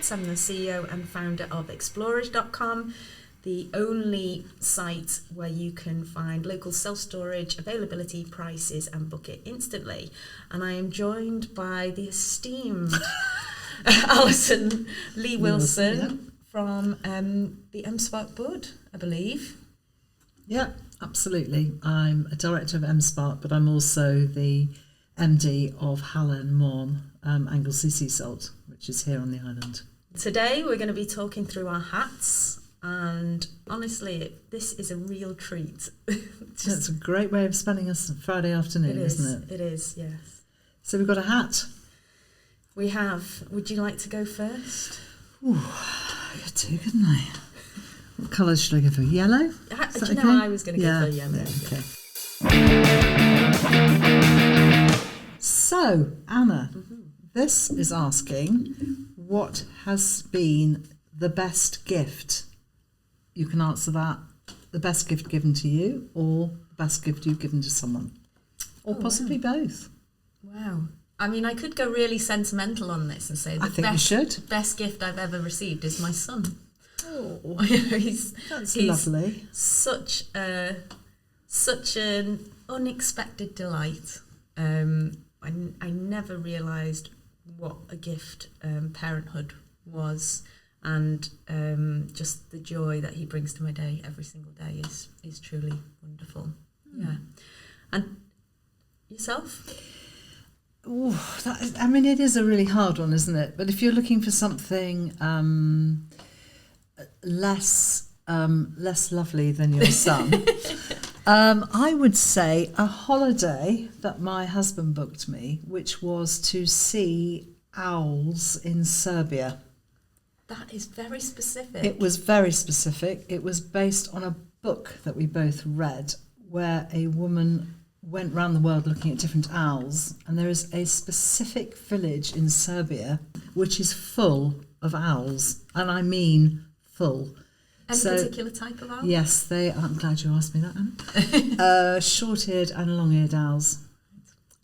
Het. I'm the CEO and founder of explorers.com, the only site where you can find local self-storage, availability, prices, and book it instantly. And I am joined by the esteemed Alison Lea-Wilson from the M-SParc board, I believe. Yeah, absolutely. I'm a director of M-SParc, but I'm also the MD of Halen Môn, Anglesey Sea Salt, which is here on the island. Today we're going to be talking through our hats, and honestly, this is a real treat. It's a great way of spending a Friday afternoon, isn't it? It is, yes. So we've got a hat. We have. Would you like to go first? Ooh, I could do, couldn't I? What colour should I go for? Yellow? Do you know I was going to go for yellow? Yeah, okay. So, Anna, this is asking, what has been the best gift? You can answer that. The best gift given to you, or the best gift you've given to someone, or possibly both. Wow. I mean, I could go really sentimental on this and say the best gift I've ever received is my son. Oh, he's lovely. Such an unexpected delight. I never realised what a gift parenthood was, and just the joy that he brings to my day every single day is truly wonderful. Yeah. And yourself? Oh, it is a really hard one, isn't it? But if you're looking for something less lovely than your son, I would say a holiday that my husband booked me, which was to see owls in Serbia. That is very specific. It was very specific. It was based on a book that we both read, where a woman went round the world looking at different owls, and there is a specific village in Serbia which is full of owls, and I mean full. Any particular type of owl? Yes, they are. I'm glad you asked me that, Anna. Short-eared and long-eared owls.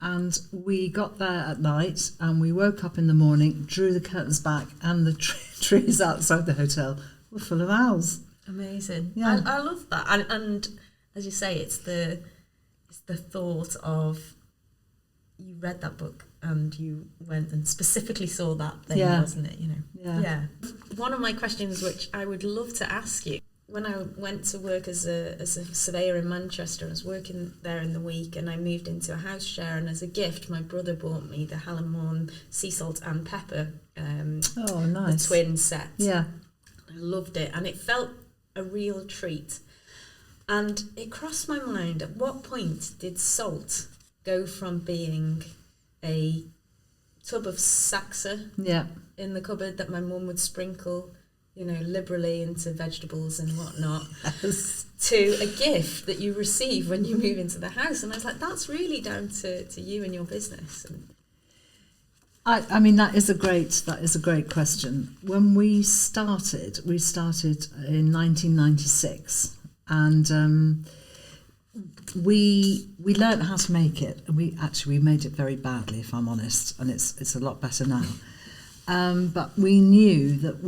And we got there at night, and we woke up in the morning, drew the curtains back, and the trees outside the hotel were full of owls. Amazing. Yeah. I love that. And as you say, it's the thought of you read that book and you went and specifically saw that thing, wasn't it? Yeah. One of my questions, which I would love to ask you, when I went to work as a surveyor in Manchester, I was working there in the week, and I moved into a house share, and as a gift my brother bought me the Halen Môn sea salt and pepper nice. The twin set. Yeah. I loved it, and it felt a real treat. And it crossed my mind, at what point did salt go from being a tub of Saxa in the cupboard that my mum would sprinkle, liberally into vegetables and whatnot, to a gift that you receive when you move into the house? And I was like, that's really down to you and your business. And I mean, that is a great question. When we started in 1996. And we learnt how to make it. We made it very badly, if I'm honest, and it's a lot better now. But we knew that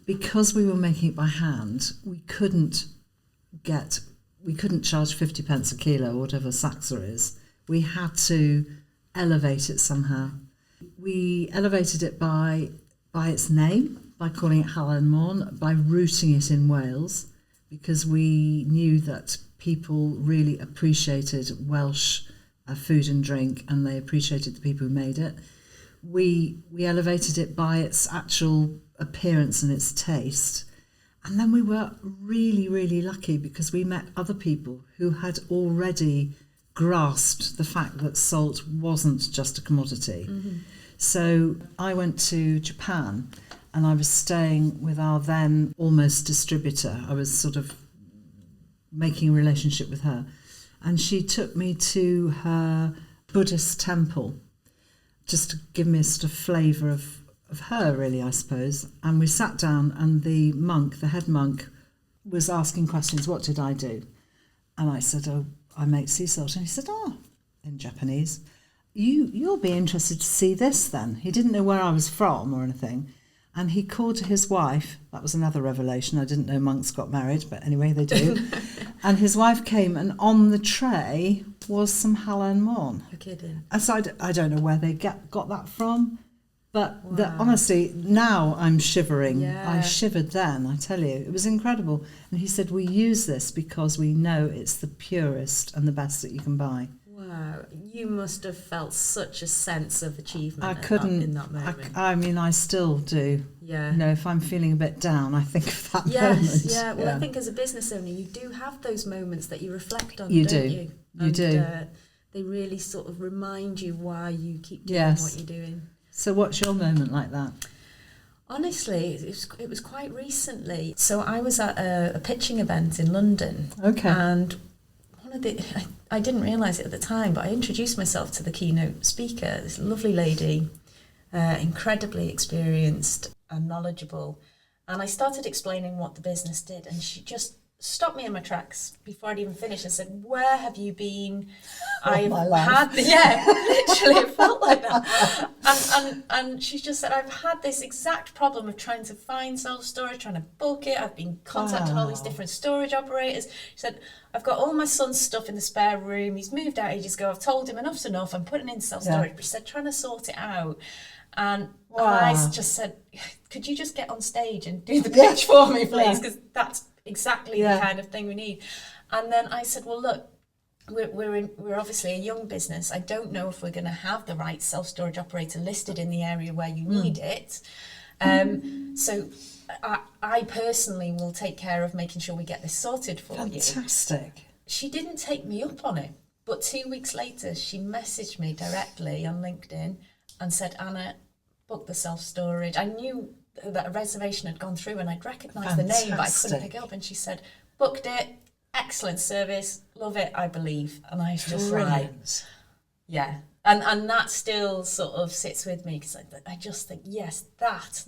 because we were making it by hand, we couldn't charge 50 pence a kilo or whatever Saxa is. We had to elevate it somehow. We elevated it by its name, by calling it Halen Môn, by rooting it in Wales, because we knew that people really appreciated Welsh food and drink, and they appreciated the people who made it. We elevated it by its actual appearance and its taste. And then we were really, really lucky because we met other people who had already grasped the fact that salt wasn't just a commodity. Mm-hmm. So I went to Japan, and I was staying with our then almost distributor. I was sort of making a relationship with her, and she took me to her Buddhist temple just to give me a sort of flavour of her, really, I suppose. And we sat down, and the head monk, was asking questions. What did I do? And I said, oh, I make sea salt. And he said, in Japanese, you'll be interested to see this then. He didn't know where I was from or anything. and he called to his wife. That was another revelation. I didn't know monks got married, but anyway, they do. And his wife came, and on the tray was some Halen Môn. You're kidding. And so I don't know where they got that from, but honestly, now I'm shivering. Yeah. I shivered then, I tell you. It was incredible. And he said, we use this because we know it's the purest and the best that you can buy. Wow, you must have felt such a sense of achievement in that moment. I mean, I still do. Yeah. You know, if I'm feeling a bit down, I think of that yes, moment. Yeah, well, I think as a business owner, you do have those moments that you reflect on, you don't do. you? You do. They really sort of remind you why you keep doing what you're doing. So what's your moment like that? Honestly, it was quite recently. So I was at a pitching event in London. Okay. And I didn't realise it at the time, but I introduced myself to the keynote speaker, this lovely lady, incredibly experienced and knowledgeable. And I started explaining what the business did, and she just stopped me in my tracks before I'd even finished and said, "Where have you been?" I've had literally it felt like that. And she just said, "I've had this exact problem of trying to find self-storage, trying to book it. I've been contacting all these different storage operators." She said, "I've got all my son's stuff in the spare room. He's moved out ages ago. I've told him enough's enough. I'm putting in self-storage." But she said, trying to sort it out. And I just said, "Could you just get on stage and do the pitch for me, please? Because that's exactly the kind of thing we need." And then I said, "Well, look, we're obviously a young business. I don't know if we're going to have the right self-storage operator listed in the area where you need it. So I personally will take care of making sure we get this sorted for you." Fantastic. She didn't take me up on it, but 2 weeks later, she messaged me directly on LinkedIn and said, "Anna, book the self-storage." I knew that a reservation had gone through and I'd recognised the name, but I couldn't pick it up. And she said, "Booked it, excellent service, love it, I believe." And I was just Brilliant. And that still sort of sits with me, because I just think, yes, that's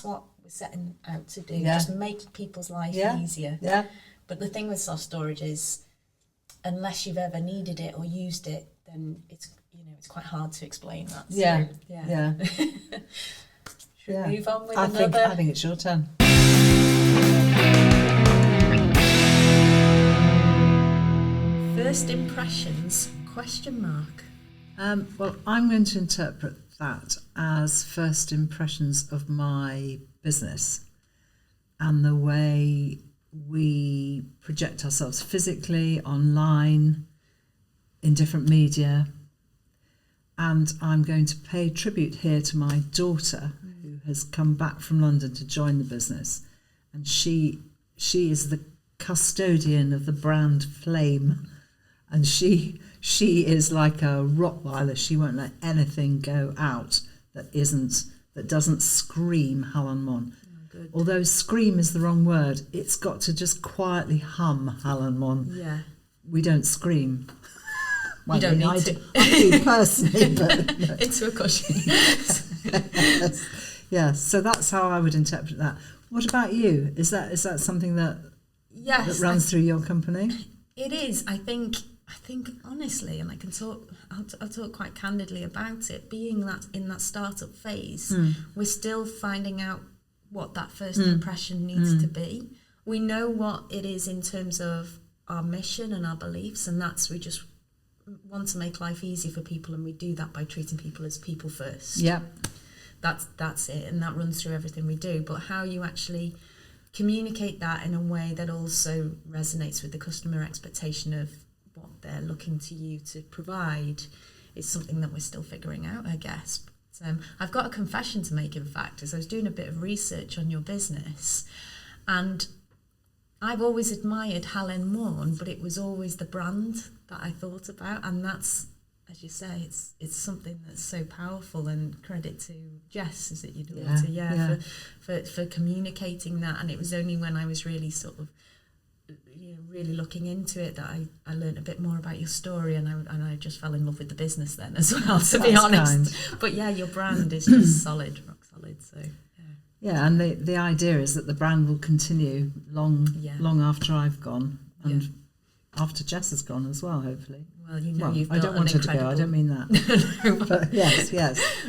what we're setting out to do, just make people's life easier. Yeah. But the thing with self-storage is, unless you've ever needed it or used it, then it's quite hard to explain that. So, Yeah. Should we move on with I another? think it's your turn. First impressions, ? Well, I'm going to interpret that as first impressions of my business and the way we project ourselves physically, online, in different media. And I'm going to pay tribute here to my daughter, who has come back from London to join the business. And she is the custodian of the brand Flame. And she is like a Rottweiler. She won't let anything go out that doesn't scream Halen Môn. Good. Although scream is the wrong word, it's got to just quietly hum Halen Môn. Yeah. We don't scream. Well, You don't need to. I do personally, but Into a cushion. yes. So that's how I would interpret that. What about you? Is that something that runs through your company? It is. I think honestly, and I can talk. I'll talk quite candidly about it. Being that in that startup phase, we're still finding out what that first impression needs to be. We know what it is in terms of our mission and our beliefs, and we just want to make life easy for people, and we do that by treating people as people first. Yeah. That's it, and that runs through everything we do. But how you actually communicate that in a way that also resonates with the customer expectation of what they're looking to you to provide is something that we're still figuring out, I guess. But, I've got a confession to make, in fact, as I was doing a bit of research on your business, and I've always admired Halen Môn, but it was always the brand that I thought about, and that's, as you say, it's something that's so powerful, and credit to Jess, is it your daughter? For communicating that. And it was only when I was really sort of really looking into it that I learned a bit more about your story, and I just fell in love with the business then as well, to be honest. Kind. But yeah, your brand is just solid, rock solid. So yeah, and the idea is that the brand will continue long after I've gone, and after Jess has gone as well, hopefully. Well, you've built I don't want her to go, I don't mean that. No, But yes,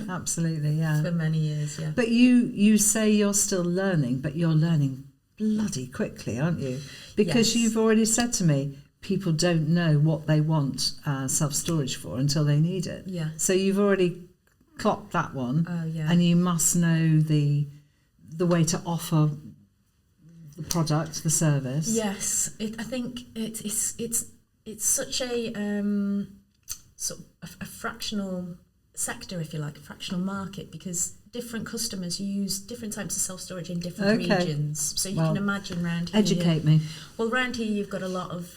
absolutely, yeah. for many years, yeah. But you say you're still learning, but you're learning bloody quickly, aren't you? Because Yes. you've already said to me, people don't know what they want self-storage for until they need it. Yeah. So you've already clocked that one, Oh, yeah. and you must know the way to offer the product, the service. Yes, I think it's such a sort of a fractional sector, if you like, a fractional market, because different customers use different types of self-storage in different regions. So you can imagine around here. Educate me. Well, around here you've got a lot of,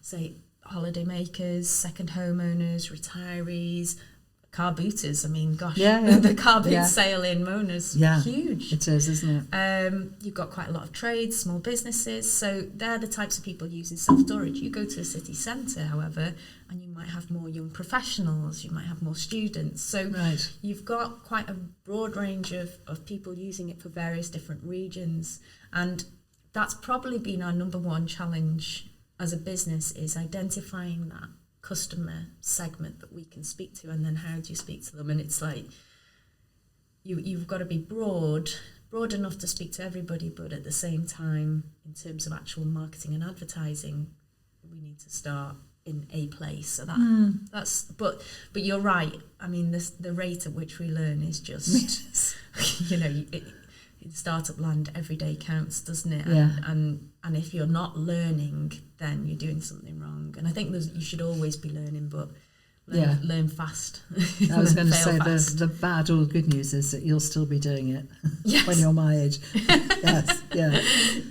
say, holiday makers, second homeowners, retirees, car booters. I mean, gosh, the car boot sale in Mona's huge. It is, isn't it? You've got quite a lot of trades, small businesses, so they're the types of people using self-storage. You go to a city centre, however, and you might have more young professionals, you might have more students. So you've got quite a broad range of people using it for various different regions. And that's probably been our number one challenge as a business, is identifying that customer segment that we can speak to, and then how do you speak to them? And it's like you've got to be broad enough to speak to everybody, but at the same time, in terms of actual marketing and advertising, we need to start in a place. So that's but you're right. I mean, the rate at which we learn is just in startup land, every day counts, doesn't it? And if you're not learning, then you're doing something wrong. And I think you should always be learning, but learn fast. I was going to say the bad or good news is that you'll still be doing it when you're my age.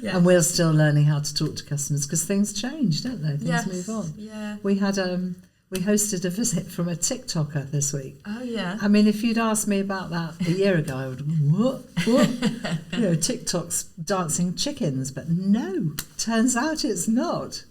And we're still learning how to talk to customers, because things change, don't they? Things move on. Yeah. We hosted a visit from a TikToker this week. Oh, yeah. I mean, if you'd asked me about that a year ago, I would have gone, what? TikTok's dancing chickens. But no, turns out it's not.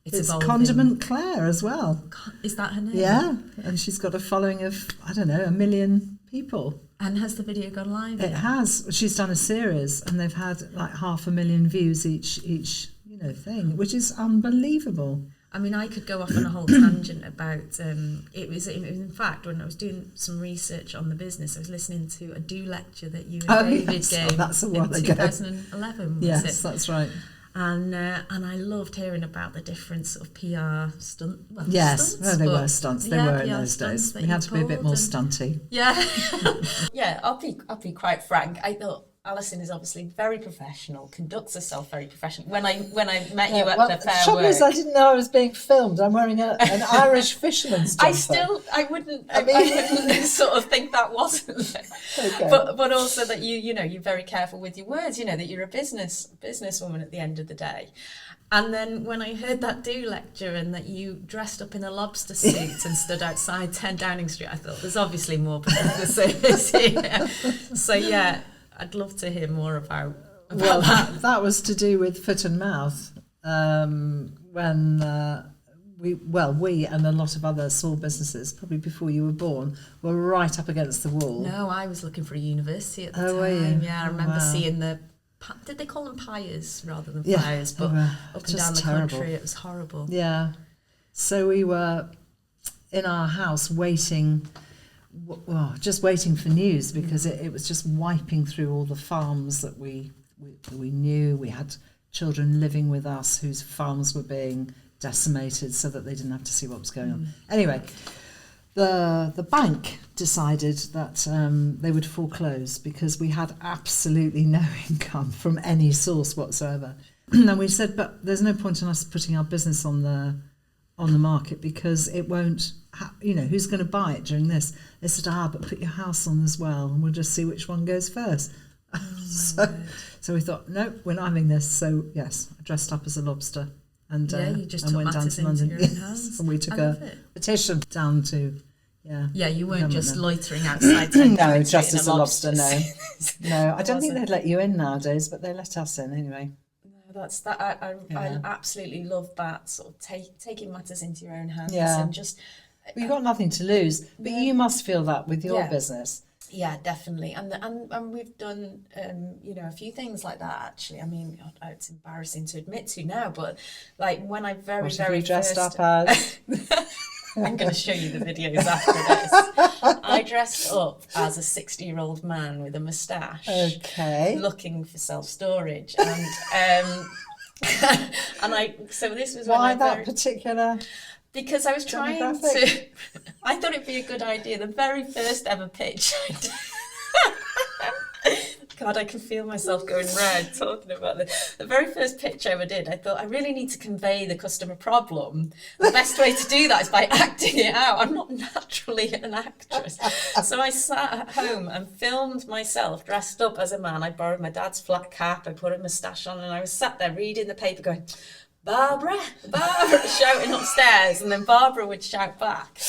It's Condiment Claire as well. Is that her name? Yeah, and she's got a following of, 1 million people. And has the video gone live? It has. She's done a series, and they've had like 500,000 views each thing, which is unbelievable. I mean, I could go off on a whole tangent about it was in fact, when I was doing some research on the business, I was listening to a lecture that you and David gave that's a while in 2011. Yes, that's right. And I loved hearing about the different sort of PR stunts. They were stunts. They were in those days. We had to be a bit more stunty. Yeah, yeah. I'll be quite frank. I thought Alison is obviously very professional, conducts herself very professionally. When I met you at the Fair trouble Work, is I didn't know I was being filmed. I'm wearing an Irish fisherman's jumper. I wouldn't sort of think that wasn't. Okay. But also that you're very careful with your words. That you're a businesswoman at the end of the day. And then when I heard that lecture and that you dressed up in a lobster suit and stood outside 10 Downing Street, I thought there's obviously more behind the surface here. So yeah, I'd love to hear more about that. That was to do with foot and mouth. When we and a lot of other small businesses, probably before you were born, were right up against the wall. No, I was looking for a university at the time. Were you? Yeah, I remember seeing did they call them pyres rather than fires? But up and down the country, it was horrible. Yeah. So we were in our house waiting for news, because it was just wiping through all the farms that we knew. We had children living with us whose farms were being decimated so that they didn't have to see what was going on. Anyway, the bank decided that they would foreclose because we had absolutely no income from any source whatsoever. And we said, but there's no point in us putting our business on the market, because it won't, who's going to buy it during this? They said, but put your house on as well, and we'll just see which one goes first. So we thought, no, we're not having this. So yes, I dressed up as a lobster and you just went down to London. Your own hands. And we took a petition down to Yeah, you weren't just loitering outside. No, just as a lobster. No, I don't think they'd let you in nowadays, but they let us in anyway. That's that. I absolutely love that sort of taking matters into your own hands and just. Well, you've got nothing to lose, but you must feel that with your business. Yeah, definitely. And we've done, a few things like that, actually. I mean, it's embarrassing to admit to now, but like when I very dressed first... up as? I'm going to show you the videos after this. I dressed up as a 60-year-old man with a moustache. Okay. Looking for self-storage. And, so this was Why that particular... Because I was trying to... I thought it'd be a good idea. The very first ever pitch I did... God, I can feel myself going red talking about this. The very first pitch I ever did, I thought, I really need to convey the customer problem. The best way to do that is by acting it out. I'm not naturally an actress. So I sat at home and filmed myself dressed up as a man. I borrowed my dad's flat cap, I put a moustache on, and I was sat there reading the paper going... Barbara, shouting upstairs, and then Barbara would shout back,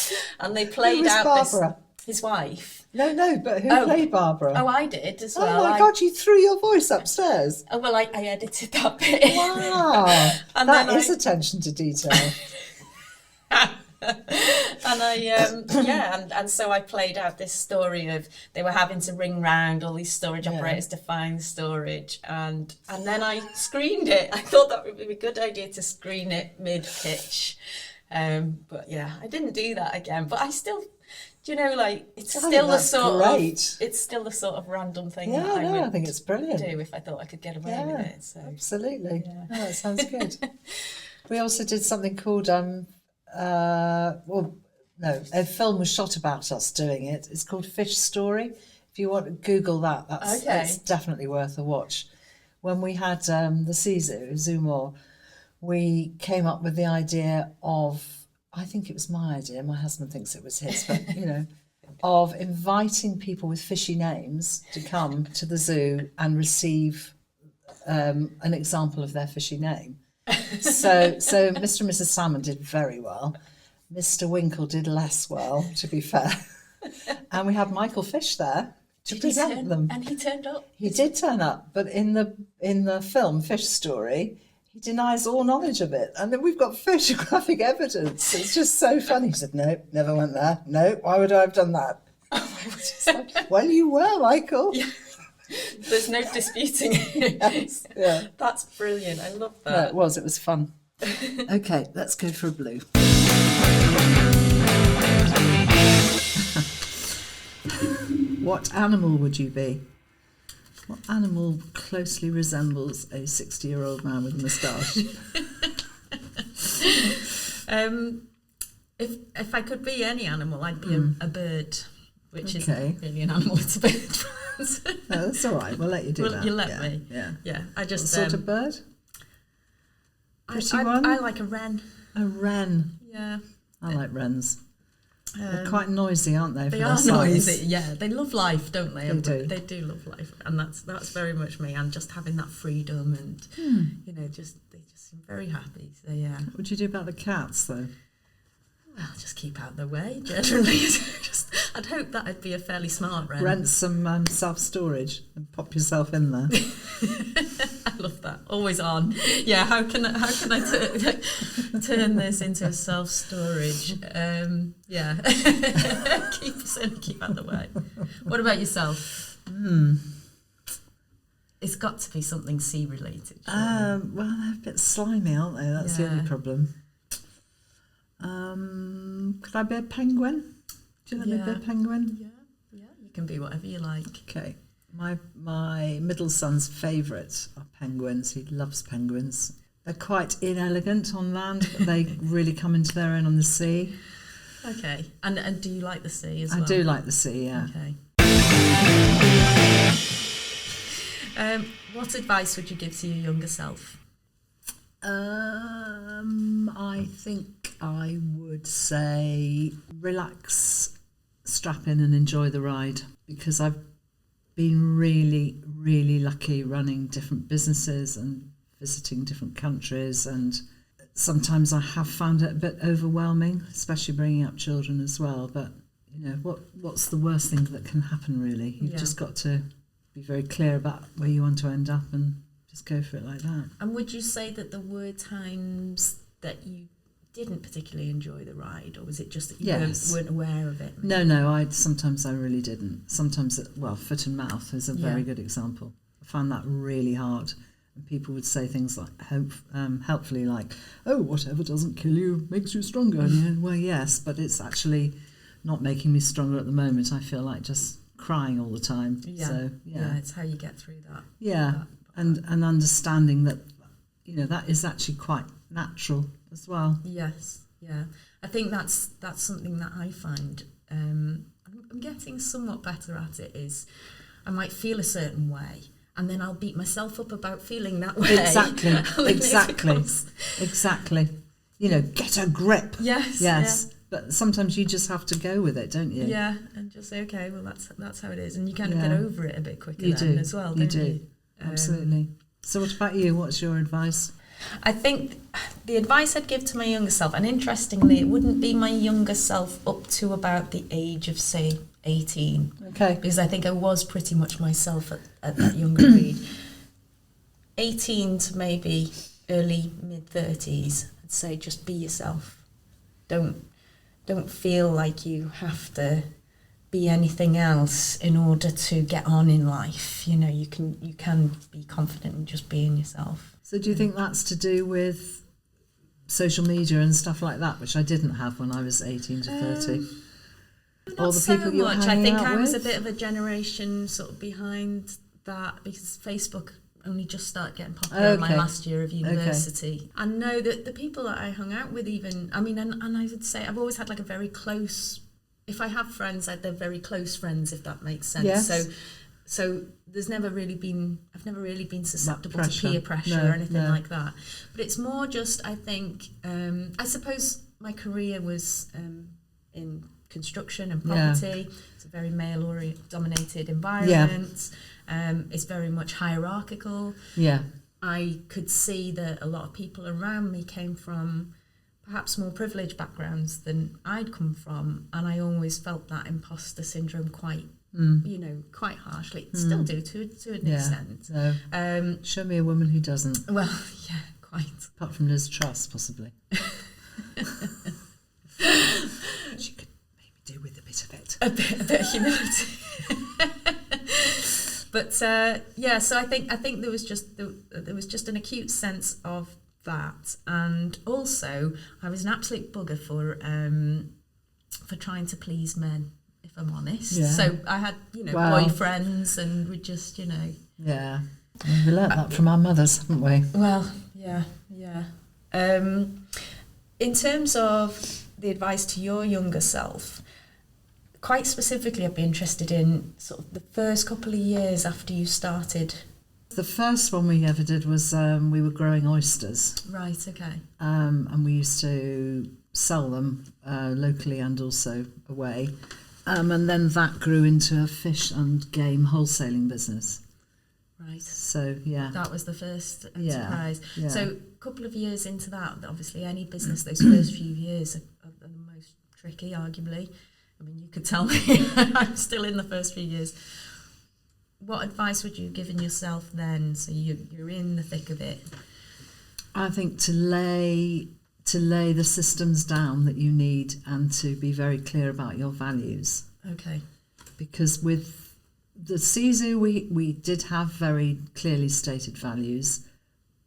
and they played out Barbara? His wife. No, but who played Barbara? Oh, I did as well. Oh my God, you threw your voice upstairs. Oh, well, I edited that bit. Wow, and that is attention to detail. And and so I played out this story of they were having to ring round all these storage operators to find storage, and then I screened it. I thought that would be a good idea to screen it mid-pitch, but yeah, I didn't do that again. But I still, it's still the sort of random thing that I think it's brilliant. Do if I thought I could get away with it. So. Absolutely, that sounds good. We also did something called a film was shot about us doing it. It's called Fish Story. If you want to Google that, that's definitely worth a watch. When we had the Zoo More, we came up with the idea of, I think it was my idea, my husband thinks it was his, but of inviting people with fishy names to come to the zoo and receive an example of their fishy name. So Mr. and Mrs. Salmon did very well. Mr. Winkle did less well, to be fair. And we had Michael Fish there to present them. And he turned up? He did turn up, but in the film Fish Story, he denies all knowledge of it. And then we've got photographic evidence. It's just so funny. He said, no, never went there. No, why would I have done that? Well, you were, Michael. Yeah. There's no disputing it. Yes, yeah. That's brilliant. I love that. Yeah, it was fun. Okay, let's go for a blue. What animal would you be? What animal closely resembles a 60-year-old man with a moustache? If I could be any animal, I'd be a bird, which isn't really an animal, it's a bird. No, that's all right. We'll let you do that. You let me. Yeah. I just what sort of bird? Pretty one? I like a wren. A wren. Yeah. I like wrens. They're quite noisy, aren't they? They are noisy. Yeah, they love life, don't they? They do love life, and that's very much me. And just having that freedom, and they just seem very happy. So yeah. What would you do about the cats, though? Well, just keep out of the way, generally. I'd hope that I'd be a fairly smart wren. Rent some self-storage and pop yourself in there. I love that. Always on. Yeah, how can I turn this into a self-storage? Yeah. Keep out of the way. What about yourself? It's got to be something sea-related. Well, they're a bit slimy, aren't they? That's the only problem. Could I be a penguin? Do you let me be a penguin? Yeah, you can be whatever you like. Okay. My middle son's favourite are penguins. He loves penguins. They're quite inelegant on land, but they really come into their own on the sea. Okay. And do you like the sea as well? I do like the sea, yeah. Okay. What advice would you give to your younger self? I think I would say relax, strap in and enjoy the ride, because I've been really, really lucky running different businesses and visiting different countries, and sometimes I have found it a bit overwhelming, especially bringing up children as well. But what's the worst thing that can happen, really? You've just got to be very clear about where you want to end up and just go for it like that. And would you say that there were times that you didn't particularly enjoy the ride, or was it just that you Yes. weren't aware of it? No, sometimes I really didn't. Sometimes, foot and mouth is a very good example. I found that really hard. And people would say things like, helpfully like, oh, whatever doesn't kill you makes you stronger. And well, yes, but it's actually not making me stronger at the moment. I feel like just crying all the time. Yeah. So, It's how you get through that. Yeah, and understanding that, that is actually quite natural as well. Yes, yeah. I think that's something that I find I'm getting somewhat better at. It is, I might feel a certain way, and then I'll beat myself up about feeling that way. Exactly. Get a grip. Yes. Yeah. But sometimes you just have to go with it, don't you? Yeah, and just say, okay, well, that's how it is, and you kind of get over it a bit quicker as well. You don't do. You? Absolutely. So what about you? What's your advice? I think the advice I'd give to my younger self, and interestingly, it wouldn't be my younger self up to about the age of, say, 18. Okay. Because I think I was pretty much myself at that younger age. 18 to maybe early mid-30s, I'd say just be yourself. Don't feel like you have to be anything else in order to get on in life. You can be confident in just being yourself. So do you think that's to do with social media and stuff like that, which I didn't have when I was 18 to 30? Not the so people you were much. I hanging think out I was a with? bit of a generation sort of behind that, because Facebook only just started getting popular in my last year of university. Okay. I know that the people that I hung out with and I would say I've always had like a very close, if I have friends, they're very close friends, if that makes sense. Yes. So I've never really been susceptible to peer pressure No, or anything no. like that. But it's more just, I think, I suppose my career was in construction and property. It's a very male-dominated environment. It's very much hierarchical. Yeah. I could see that a lot of people around me came from perhaps more privileged backgrounds than I'd come from, and I always felt that imposter syndrome quite harshly. Still do to an extent. No. Show me a woman who doesn't. Well, yeah, quite. Apart from Liz Truss, possibly. She could maybe do with a bit of it. A bit of humility. But so I think there was just an acute sense of that, and also I was an absolute bugger for trying to please men, if I'm honest. Yeah. So I had boyfriends, and we just Yeah, we learnt that from our mothers, haven't we? Well, yeah. In terms of the advice to your younger self, quite specifically, I'd be interested in sort of the first couple of years after you started. The first one we ever did was we were growing oysters. Right, okay. And we used to sell them locally and also away. And then that grew into a fish and game wholesaling business. Right. So, yeah. That was the first enterprise. Yeah. So a couple of years into that, obviously any business, those first few years are the most tricky, arguably. I mean, you could tell me I'm still in the first few years. What advice would you have given yourself then? So you're in the thick of it. I think to lay the systems down that you need and to be very clear about your values. Okay. Because with the Sisu, we did have very clearly stated values.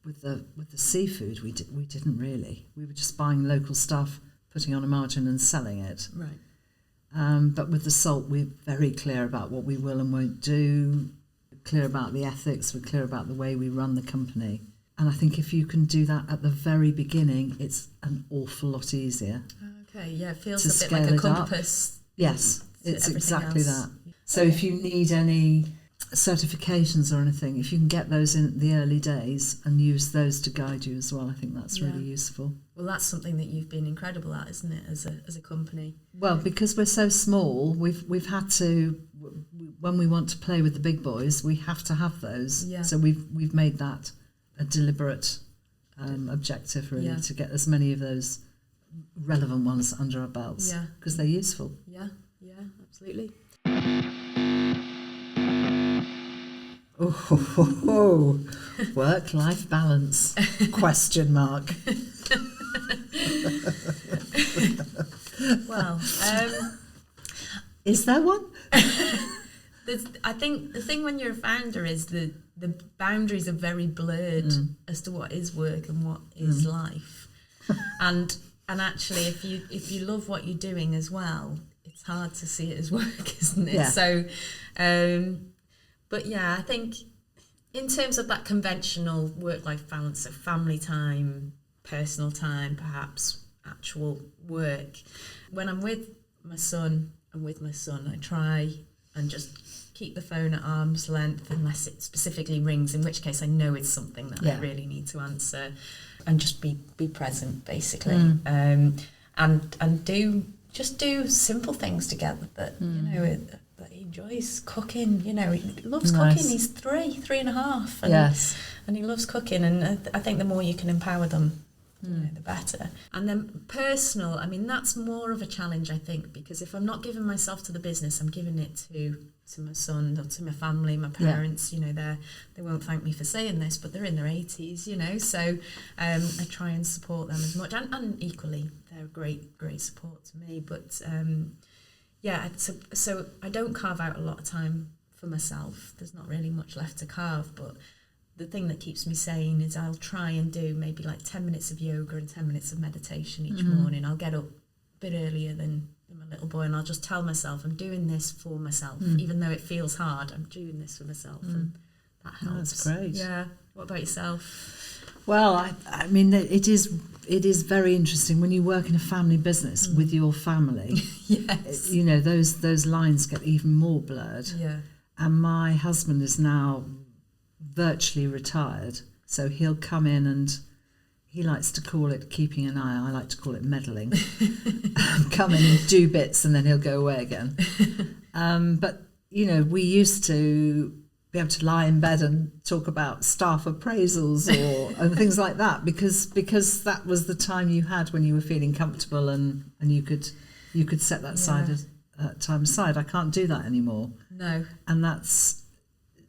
With the seafood, we didn't really. We were just buying local stuff, putting on a margin and selling it. Right. But with the salt, we're very clear about what we will and won't do, clear about the ethics, we're clear about the way we run the company. And I think if you can do that at the very beginning, it's an awful lot easier. Okay, yeah, it feels to a bit like a scale it compass. Yes, it's exactly else. that. So if you need any certifications or anything, if you can get those in the early days and use those to guide you as well, I think that's really useful. Well, that's something that you've been incredible at, isn't it, as a company? Well, because we're so small, we've had to, when we want to play with the big boys, we have to have those. Yeah. So we've made that a deliberate objective, really, to get as many of those relevant ones under our belts, because they're useful. Yeah, absolutely. Work-life balance, question mark. Well, is there one? I think the thing when you're a founder is the boundaries are very blurred as to what is work and what is life. And actually, if you love what you're doing as well, it's hard to see it as work, isn't it? Yeah. So, but yeah, I think in terms of that conventional work-life balance of family time, personal time, perhaps actual work, when I'm with my son, I try and just keep the phone at arm's length unless it specifically rings, in which case I know it's something that I really need to answer, and just be present, basically. And do simple things together that that he enjoys. Cooking, he loves cooking. He's 3.5, and he loves cooking, and I think the more you can empower them, the better. And then personal, I mean, that's more of a challenge, I think, because if I'm not giving myself to the business, I'm giving it to my son or to my family, my parents. They won't thank me for saying this, but they're in their 80s, so I try and support them as much, and equally they're great support to me. But so I don't carve out a lot of time for myself. There's not really much left to carve, but the thing that keeps me sane is I'll try and do maybe like 10 minutes of yoga and 10 minutes of meditation each morning. I'll get up a bit earlier than my little boy, and I'll just tell myself I'm doing this for myself. Even though it feels hard, I'm doing this for myself, and that helps. That's great. Yeah. What about yourself? Well, I mean, it is very interesting when you work in a family business with your family. Yes. Those lines get even more blurred. Yeah. And my husband is now virtually retired, so he'll come in, and he likes to call it keeping an eye. I like to call it meddling. Come in and do bits, and then he'll go away again. But we used to be able to lie in bed and talk about staff appraisals and things like that, because that was the time you had when you were feeling comfortable, and you could set that time aside. I can't do that anymore. No. And that's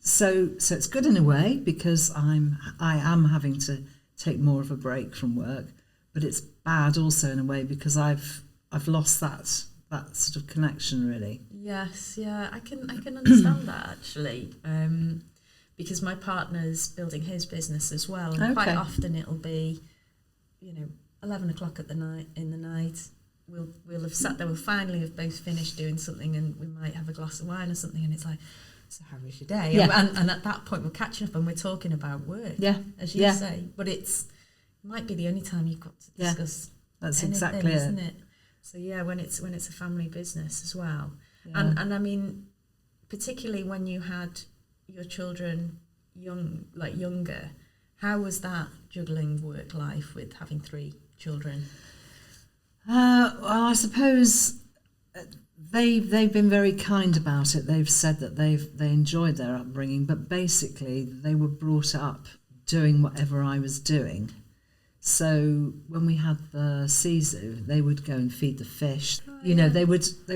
so it's good in a way, because I am having to take more of a break from work, but it's bad also in a way because I've lost that sort of connection, really. Yes, yeah, I can understand that, actually, because my partner's building his business as well, and quite often it'll be 11 o'clock in the night. We'll have sat there, we'll finally have both finished doing something, and we might have a glass of wine or something, and it's like, so how was your day? Yeah. And at that point we're catching up and we're talking about work, as you say. But it might be the only time you've got to discuss that's anything, exactly isn't it? So when it's a family business as well. And I mean, particularly when you had your children younger, how was that juggling work life with having 3 children? Well, I suppose they've been very kind about it. They've said that they enjoyed their upbringing, but basically they were brought up doing whatever I was doing. So when we had the Sisu, they would go and feed the fish. They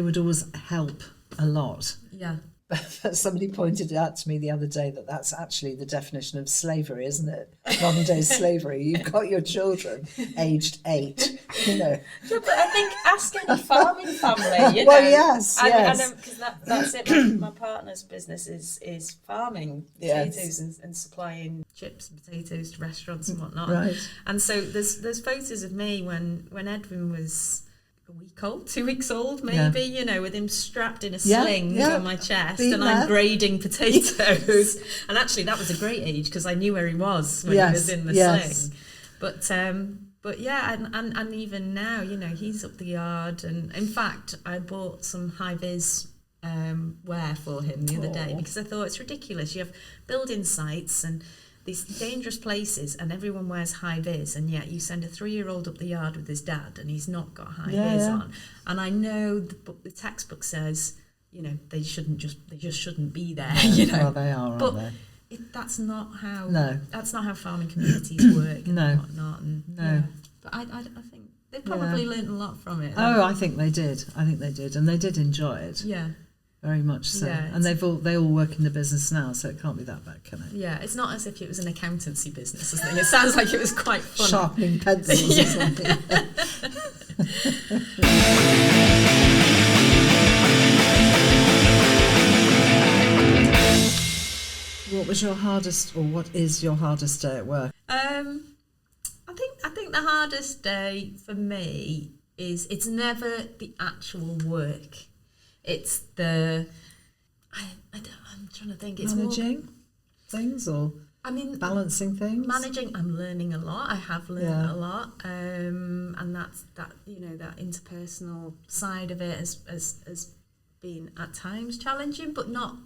would always help a lot. Yeah. But somebody pointed out to me the other day that that's actually the definition of slavery, isn't it? Modern day slavery. You've got your children aged 8, Yeah, but I think ask any farming family, Well, yes. Because that's it. My partner's business is farming potatoes and supplying chips and potatoes to restaurants and whatnot. Right. And so there's photos of me when Edwin was a week old, 2 weeks old, maybe, with him strapped in a sling on my chest, I'm grading potatoes. And actually, that was a great age because I knew where he was when he was in the sling. But yeah, and even now, he's up the yard. And in fact, I bought some high-vis wear for him the other day because I thought it's ridiculous. You have building sites and these dangerous places, and everyone wears high vis, and yet you send a 3-year-old up the yard with his dad, and he's not got high vis on. And I know the textbook says, they just shouldn't be there. Well, they are, aren't they? That's not how. No. That's not how farming communities work. No. And whatnot. And, no. But I think they probably learned a lot from it. Oh, I think they did, and they did enjoy it. Yeah. Very much so. Yeah, and they all work in the business now, so it can't be that bad, can it? Yeah, it's not as if it was an accountancy business or something. It sounds like it was quite fun. Sharpening pencils or something. What was your hardest, or what is your hardest day at work? I think the hardest day for me is it's never the actual work. It's the I'm trying to think. It's managing things, or balancing things. Managing. I'm learning a lot. I have learned a lot, and that's that interpersonal side of it has been at times challenging, but not.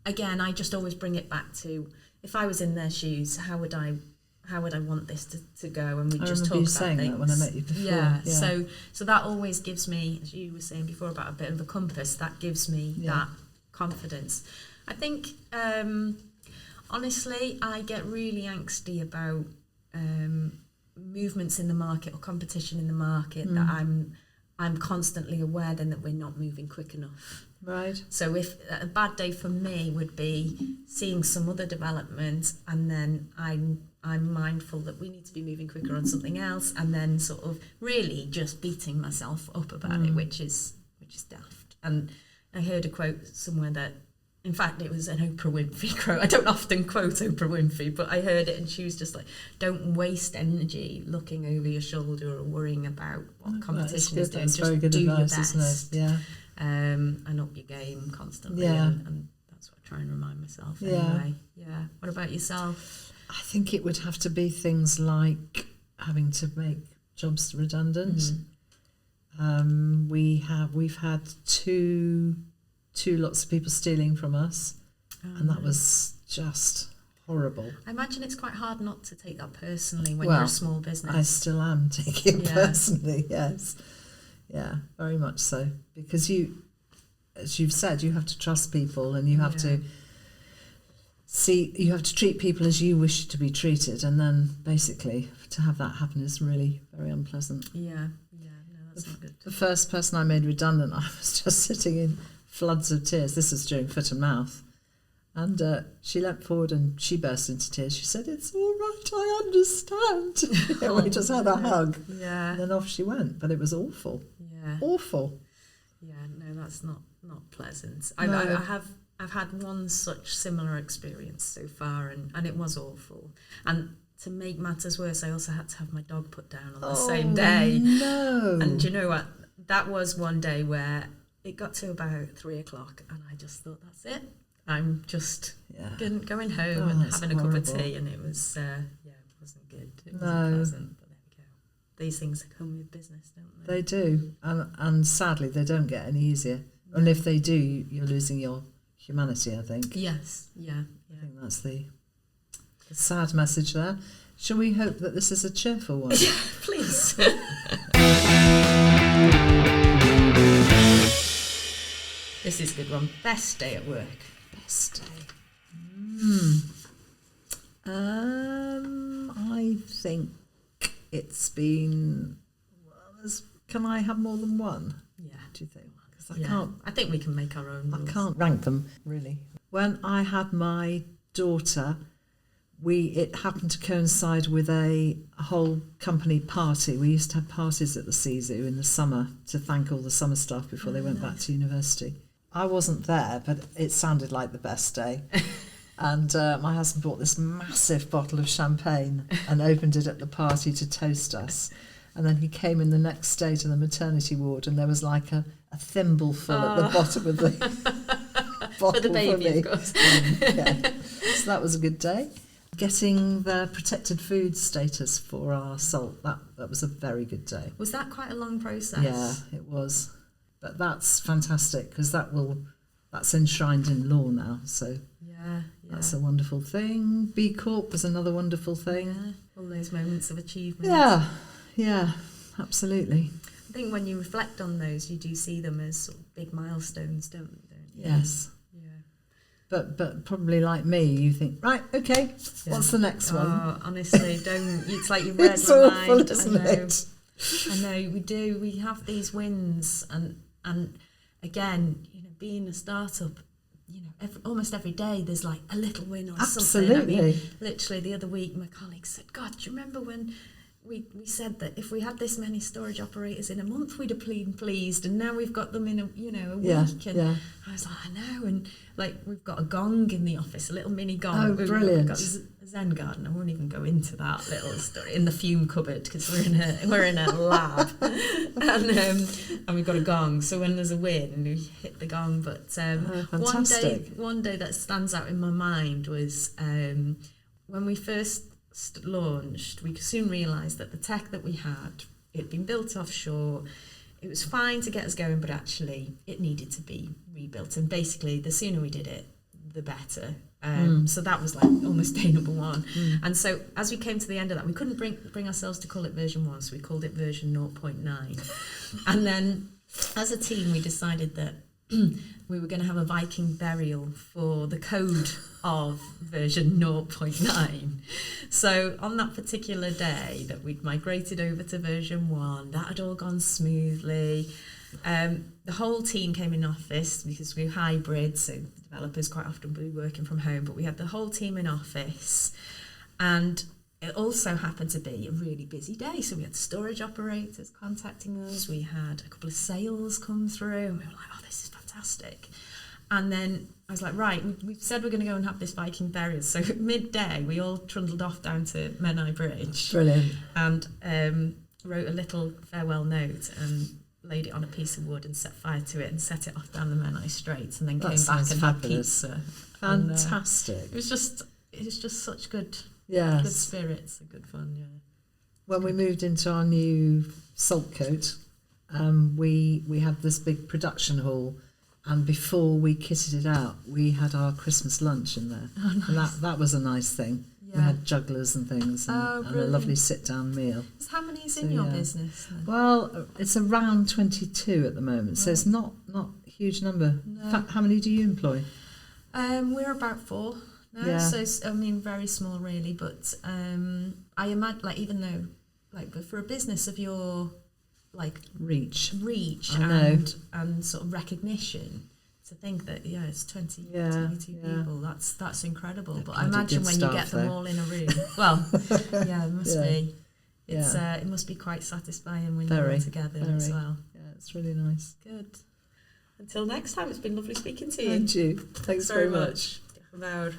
Again, I just always bring it back to, if I was in their shoes, how would I want this to go? And we just talk about saying things. That when I met you before. Yeah. So that always gives me, as you were saying before about a bit of a compass, that gives me that confidence. I think, honestly, I get really angsty about movements in the market or competition in the market that I'm constantly aware then that we're not moving quick enough. Right. So if a bad day for me would be seeing some other development, and then I'm mindful that we need to be moving quicker on something else, and then sort of really just beating myself up about it, which is daft. And I heard a quote somewhere that, in fact, it was an Oprah Winfrey quote. I don't often quote Oprah Winfrey, but I heard it, and she was just like, "Don't waste energy looking over your shoulder or worrying about what competition is doing. That's just very good do advice, your best, isn't it? Yeah. And up your game constantly." And that's what I try and remind myself. Anyway. Yeah. What about yourself? I think it would have to be things like having to make jobs redundant. We've had two lots of people stealing from us, and that was just horrible. I imagine it's quite hard not to take that personally when you're a small business. I still am taking it personally, yes. Yeah, very much so. Because you, as you've said, you have to trust people, and you have to treat people as you wish to be treated, and then basically to have that happen is really very unpleasant. Yeah, no, that's not good. The first person I made redundant, I was just sitting in floods of tears. This was during foot and mouth. And she leapt forward and she burst into tears. She said, "It's all right, I understand." We just had a hug. Yeah. And then off she went. But it was awful. Yeah. Awful. Yeah, no, that's not pleasant. No. I've had one such similar experience so far, and it was awful. And to make matters worse, I also had to have my dog put down on the same day. No. And do you know what? That was one day where it got to about 3:00, and I just thought, that's it. I'm just going home and having a cup of tea, and it was it wasn't good. It wasn't pleasant, but there we go. These things come with business, don't they? They do, and sadly they don't get any easier. And if they do, you're losing your humanity, I think. Yes, yeah. I think that's the sad message there. Shall we hope that this is a cheerful one? Please. This is a good one. Best day at work. Best day. I think it's been. Can I have more than one? Yeah. Do you think? Because I can't. I think we can make our own rules. I can't rank them really. When I had my daughter, it happened to coincide with a whole company party. We used to have parties at the Sea Zoo in the summer to thank all the summer staff before they went back to university. I wasn't there, but it sounded like the best day. And my husband bought this massive bottle of champagne and opened it at the party to toast us. And then he came in the next day to the maternity ward, and there was like a thimbleful at the bottom of the bottle for the baby, for me. of course. So that was a good day. Getting the protected food status for our salt, that was a very good day. Was that quite a long process? Yeah, it was. But that's fantastic, because that's enshrined in law now. So that's a wonderful thing. B Corp was another wonderful thing. Yeah, all those moments of achievement. Yeah, absolutely. I think when you reflect on those, you do see them as sort of big milestones, don't you? Yes. Yeah. But probably like me, you think, right, okay, what's the next one? Honestly, don't. It's like you've read It's my awful, mind. isn't it? I know, we do. We have these wins, and again, being a startup, almost every day there's like a little win or something. Absolutely. Literally the other week, my colleague said, "God, do you remember when we said that if we had this many storage operators in a month, we'd have been pleased, and now we've got them in a week. And I was like, I know, and like we've got a gong in the office, a little mini gong. Oh, brilliant! We've got a Zen garden. I won't even go into that little story in the fume cupboard because we're in a lab, and we've got a gong. So when there's a wind, we hit the gong. But one day that stands out in my mind was when we first launched. We soon realised that the tech that we had, it had been built offshore. It was fine to get us going, but actually it needed to be rebuilt. And basically, the sooner we did it, the better. So that was like almost day number one. And so as we came to the end of that, we couldn't bring ourselves to call it version 1, so we called it version 0.9. And then as a team, we decided that we were going to have a Viking burial for the code of version 0.9. So on that particular day that we'd migrated over to version 1, that had all gone smoothly. The whole team came in office because we were hybrid, so developers quite often would be working from home, but we had the whole team in office. And it also happened to be a really busy day, so we had storage operators contacting us, we had a couple of sales come through, and we were like, oh, this is fantastic. And then I was like, right, we've said we're going to go and have this Viking burial. So at midday, we all trundled off down to Menai Bridge. Brilliant. And wrote a little farewell note and laid it on a piece of wood and set fire to it and set it off down the Menai Straits, and then came back and had pizza. Fantastic. And, it was just such good spirits and good fun, yeah. When we moved into our new salt coat, we had this big production hall, and before we kitted it out, we had our Christmas lunch in there. Oh, nice. And that was a nice thing. Yeah. We had jugglers and things, and a lovely sit-down meal. So how many is in your business then? Well, it's around 22 at the moment, so it's not a huge number. No. In fact, how many do you employ? We're about 4 now, so very small really, but I imagine, like, even though, like, but for a business of your, like, reach and sort of recognition, to think that it's 22 people, that's incredible. But I imagine when you get them all in a room, well, it must be. It must be quite satisfying when you're all together as well. Yeah, it's really nice. Good. Until next time, it's been lovely speaking to you. And you. Thanks very much. Diolch yn fawr.